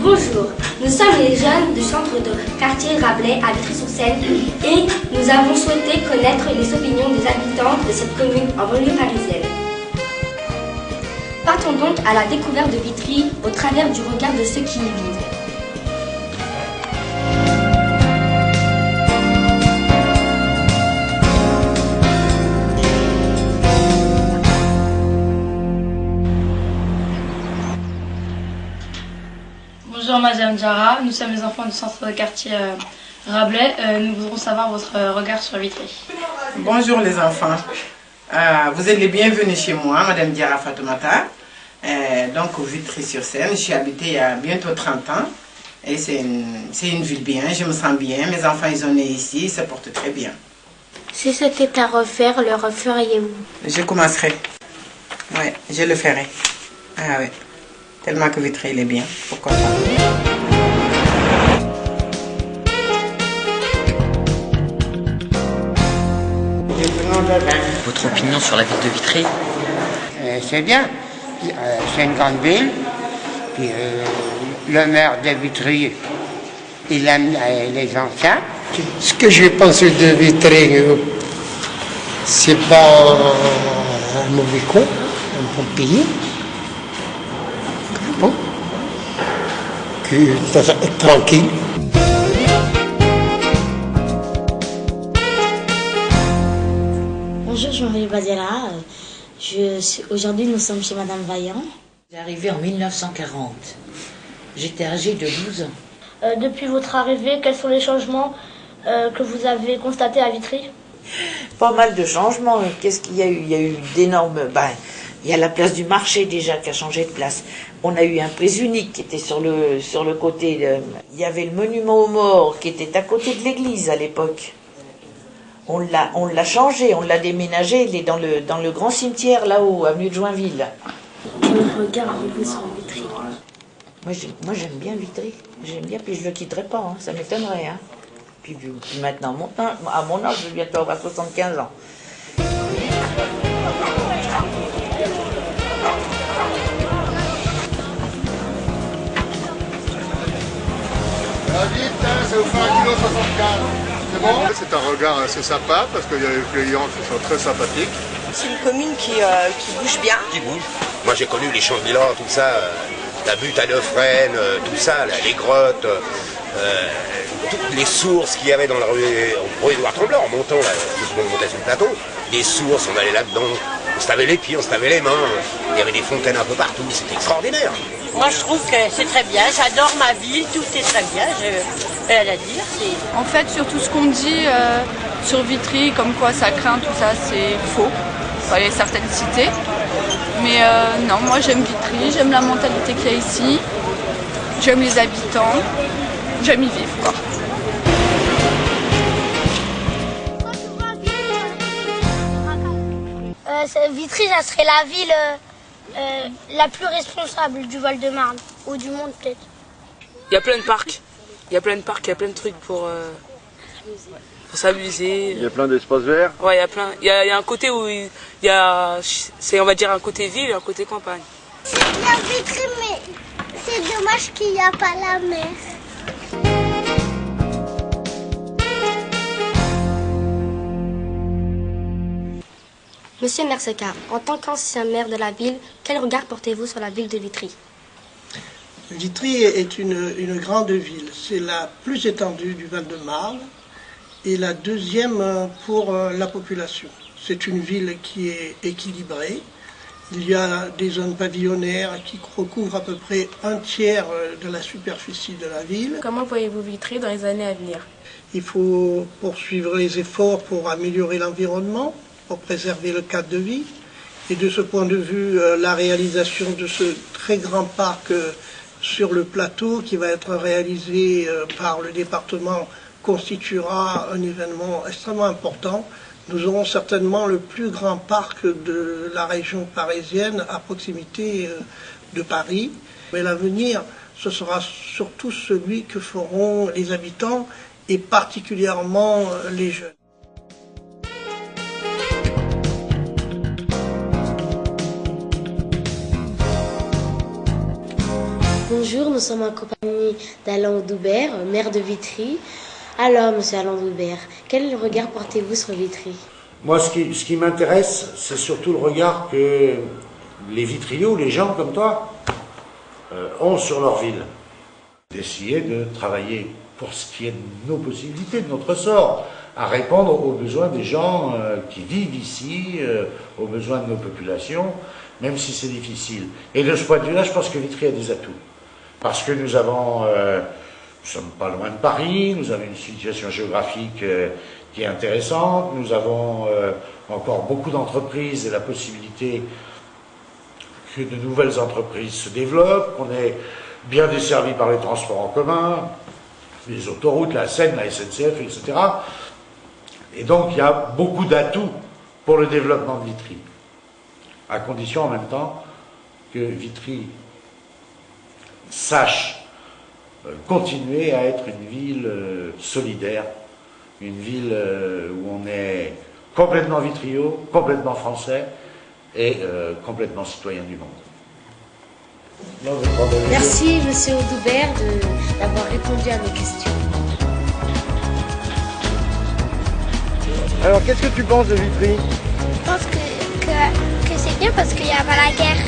Bonjour, nous sommes les jeunes du centre de quartier Rabelais à Vitry-sur-Seine et nous avons souhaité connaître les opinions des habitants de cette commune en banlieue parisienne. Partons donc à la découverte de Vitry au travers du regard de ceux qui y vivent. Bonjour Madame Diarra, nous sommes les enfants du centre de quartier Rabelais. Nous voudrons savoir votre regard sur Vitry. Bonjour les enfants, vous êtes les bienvenus chez moi, Madame Diarra Fatoumata. Donc au Vitry-sur-Seine, je suis habitée il y a bientôt 30 ans. Et c'est une ville bien, je me sens bien. Mes enfants ils sont nés ici, ils se portent très bien. Si c'était à refaire, le referiez-vous? Je commencerai. Ouais, je le ferai. Ah ouais. Tellement que Vitry il est bien, pourquoi pas. Votre opinion sur la ville de Vitry? C'est bien. C'est une grande ville. Puis, le maire de Vitry, il aime les anciens. Ce que je pense de Vitry, c'est pas un mauvais con, un bon pays. Bon. Que ça est tranquille. Bonjour, je m'appelle Badela. Aujourd'hui, nous sommes chez Madame Vaillant. J'ai arrivé en 1940. J'étais âgée de 12 ans. Depuis votre arrivée, quels sont les changements que vous avez constatés à Vitry? Pas mal de changements. Qu'est-ce qu'il y a eu? Il y a eu d'énormes... il y a la place du marché déjà qui a changé de place. On a eu un prix unique qui était sur le côté... Il y avait le monument aux morts qui était à côté de l'église à l'époque. On l'a changé, on l'a déménagé. Il est dans le grand cimetière là-haut, avenue de Joinville. Quel regard avez-vous sur Vitry? Moi j'aime bien Vitry. J'aime bien, puis je le quitterai pas, hein, ça m'étonnerait. Hein. Puis maintenant, à mon âge, je vais bientôt avoir 75 ans. Ça vous fait 1,75 kg. C'est bon? C'est un regard assez sympa parce qu'il y a les clients qui sont très sympathiques. C'est une commune qui bouge bien. Qui bouge. Moi j'ai connu les Champs-de-Milan, tout ça, la butte à Neufresne, tout ça, là, les grottes, toutes les sources qu'il y avait dans la rue Édouard Tremblant en montant, là, on montait sur le plateau. Les sources, on allait là-dedans, on se lavait les pieds, on se lavait les mains, il y avait des fontaines un peu partout, c'était extraordinaire. Moi je trouve que c'est très bien, j'adore ma ville, tout est très bien, j'ai rien à dire. En fait, sur tout ce qu'on dit sur Vitry, comme quoi ça craint, tout ça, c'est faux. Il fallait certaines citer. Mais non, moi j'aime Vitry, j'aime la mentalité qu'il y a ici, j'aime les habitants, j'aime y vivre, quoi. Vitry, ça serait la ville la plus responsable du Val-de-Marne, ou du monde peut-être. Il y a plein de parcs, il y a plein de trucs pour s'amuser. Il y a plein d'espaces verts. Ouais, il y a plein. Il y a un côté où il y a, c'est on va dire un côté ville et un côté campagne. C'est bien Vitry, mais c'est dommage qu'il n'y a pas la mer. Monsieur Merseca, en tant qu'ancien maire de la ville, quel regard portez-vous sur la ville de Vitry? Vitry est une grande ville. C'est la plus étendue du Val-de-Marne et la deuxième pour la population. C'est une ville qui est équilibrée. Il y a des zones pavillonnaires qui recouvrent à peu près un tiers de la superficie de la ville. Comment voyez-vous Vitry dans les années à venir? Il faut poursuivre les efforts pour améliorer l'environnement, pour préserver le cadre de vie. Et de ce point de vue, la réalisation de ce très grand parc sur le plateau qui va être réalisé par le département constituera un événement extrêmement important. Nous aurons certainement le plus grand parc de la région parisienne à proximité de Paris. Mais l'avenir, ce sera surtout celui que feront les habitants et particulièrement les jeunes. Bonjour. bonjour, nous sommes en compagnie d'Alain Audubert, maire de Vitry. Alors, monsieur Alain Audubert, quel regard portez-vous sur Vitry? Moi, ce qui m'intéresse, c'est surtout le regard que les Vitriots, les gens comme toi, ont sur leur ville. D'essayer de travailler pour ce qui est de nos possibilités, de notre sort, à répondre aux besoins des gens qui vivent ici, aux besoins de nos populations, même si c'est difficile. Et de ce point de vue-là, je pense que Vitry a des atouts. Parce que nous sommes pas loin de Paris, nous avons une situation géographique qui est intéressante, nous avons encore beaucoup d'entreprises et la possibilité que de nouvelles entreprises se développent, qu'on est bien desservi par les transports en commun, les autoroutes, la Seine, la SNCF, etc. Et donc il y a beaucoup d'atouts pour le développement de Vitry, à condition en même temps que Vitry sache continuer à être une ville solidaire, une ville où on est complètement vitriot, complètement français et complètement citoyen du monde. Merci, monsieur Audubert, d'avoir répondu à nos questions. Alors, qu'est-ce que tu penses de Vitry? Je pense que c'est bien parce qu'il n'y a pas la guerre.